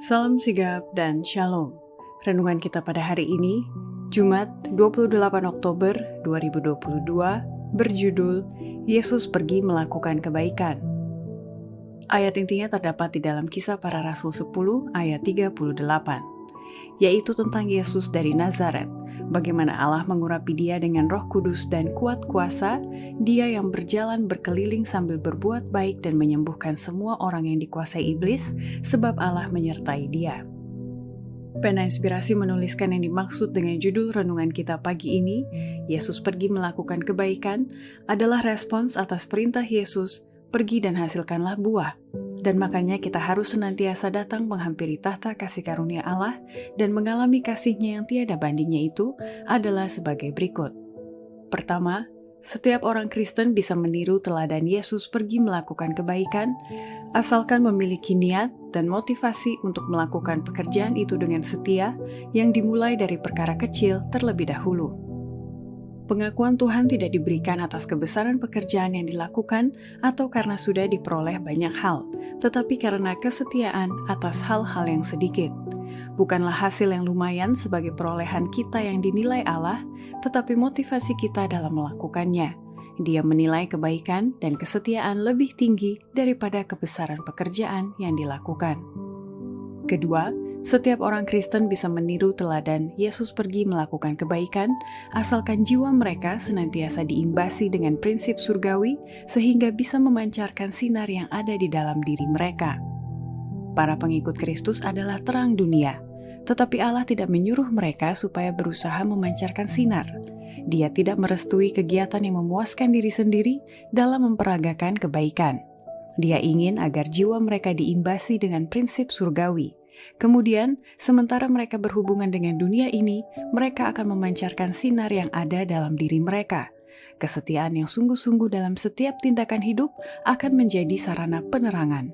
Salam sigap dan shalom. Renungan kita pada hari ini, Jumat 28 Oktober 2022, berjudul Yesus pergi melakukan kebaikan. Ayat intinya terdapat di dalam Kisah Para Rasul 10 ayat 38, yaitu tentang Yesus dari Nazaret, bagaimana Allah mengurapi dia dengan Roh Kudus dan kuat kuasa, dia yang berjalan berkeliling sambil berbuat baik dan menyembuhkan semua orang yang dikuasai iblis, sebab Allah menyertai dia. Pena Inspirasi menuliskan yang dimaksud dengan judul renungan kita pagi ini, Yesus pergi melakukan kebaikan, adalah respons atas perintah Yesus, pergi dan hasilkanlah buah. Dan makanya kita harus senantiasa datang menghampiri tahta kasih karunia Allah dan mengalami kasih-Nya yang tiada bandingnya itu adalah sebagai berikut. Pertama, setiap orang Kristen bisa meniru teladan Yesus pergi melakukan kebaikan, asalkan memiliki niat dan motivasi untuk melakukan pekerjaan itu dengan setia yang dimulai dari perkara kecil terlebih dahulu. Pengakuan Tuhan tidak diberikan atas kebesaran pekerjaan yang dilakukan atau karena sudah diperoleh banyak hal, tetapi karena kesetiaan atas hal-hal yang sedikit. Bukanlah hasil yang lumayan sebagai perolehan kita yang dinilai Allah, tetapi motivasi kita dalam melakukannya. Dia menilai kebaikan dan kesetiaan lebih tinggi daripada kebesaran pekerjaan yang dilakukan. Kedua, setiap orang Kristen bisa meniru teladan Yesus pergi melakukan kebaikan, asalkan jiwa mereka senantiasa diimbasi dengan prinsip surgawi, sehingga bisa memancarkan sinar yang ada di dalam diri mereka. Para pengikut Kristus adalah terang dunia, tetapi Allah tidak menyuruh mereka supaya berusaha memancarkan sinar. Dia tidak merestui kegiatan yang memuaskan diri sendiri dalam memperagakan kebaikan. Dia ingin agar jiwa mereka diimbasi dengan prinsip surgawi. Kemudian, sementara mereka berhubungan dengan dunia ini, mereka akan memancarkan sinar yang ada dalam diri mereka. Kesetiaan yang sungguh-sungguh dalam setiap tindakan hidup akan menjadi sarana penerangan.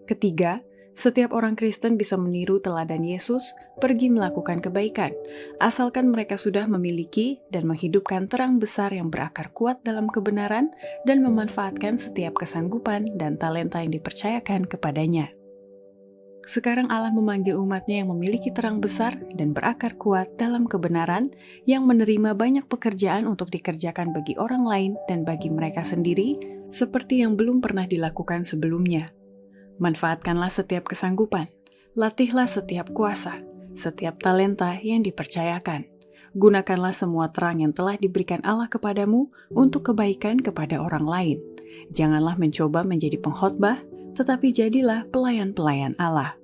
Ketiga, setiap orang Kristen bisa meniru teladan Yesus pergi melakukan kebaikan, asalkan mereka sudah memiliki dan menghidupkan terang besar yang berakar kuat dalam kebenaran dan memanfaatkan setiap kesanggupan dan talenta yang dipercayakan kepadanya. Sekarang Allah memanggil umat-Nya yang memiliki terang besar dan berakar kuat dalam kebenaran, yang menerima banyak pekerjaan untuk dikerjakan bagi orang lain dan bagi mereka sendiri, seperti yang belum pernah dilakukan sebelumnya. Manfaatkanlah setiap kesanggupan, latihlah setiap kuasa, setiap talenta yang dipercayakan. Gunakanlah semua terang yang telah diberikan Allah kepadamu untuk kebaikan kepada orang lain. Janganlah mencoba menjadi pengkhotbah, tetapi jadilah pelayan-pelayan Allah.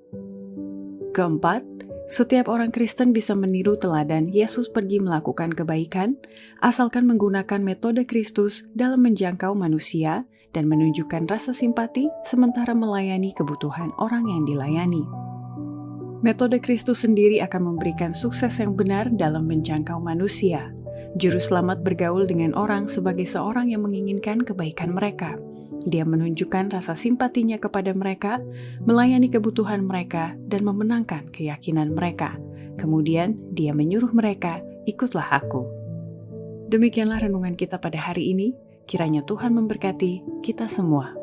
Keempat, setiap orang Kristen bisa meniru teladan Yesus pergi melakukan kebaikan, asalkan menggunakan metode Kristus dalam menjangkau manusia dan menunjukkan rasa simpati sementara melayani kebutuhan orang yang dilayani. Metode Kristus sendiri akan memberikan sukses yang benar dalam menjangkau manusia. Juru selamat bergaul dengan orang sebagai seorang yang menginginkan kebaikan mereka. Dia menunjukkan rasa simpatinya kepada mereka, melayani kebutuhan mereka, dan memenangkan keyakinan mereka. Kemudian dia menyuruh mereka, ikutlah aku. Demikianlah renungan kita pada hari ini. Kiranya Tuhan memberkati kita semua.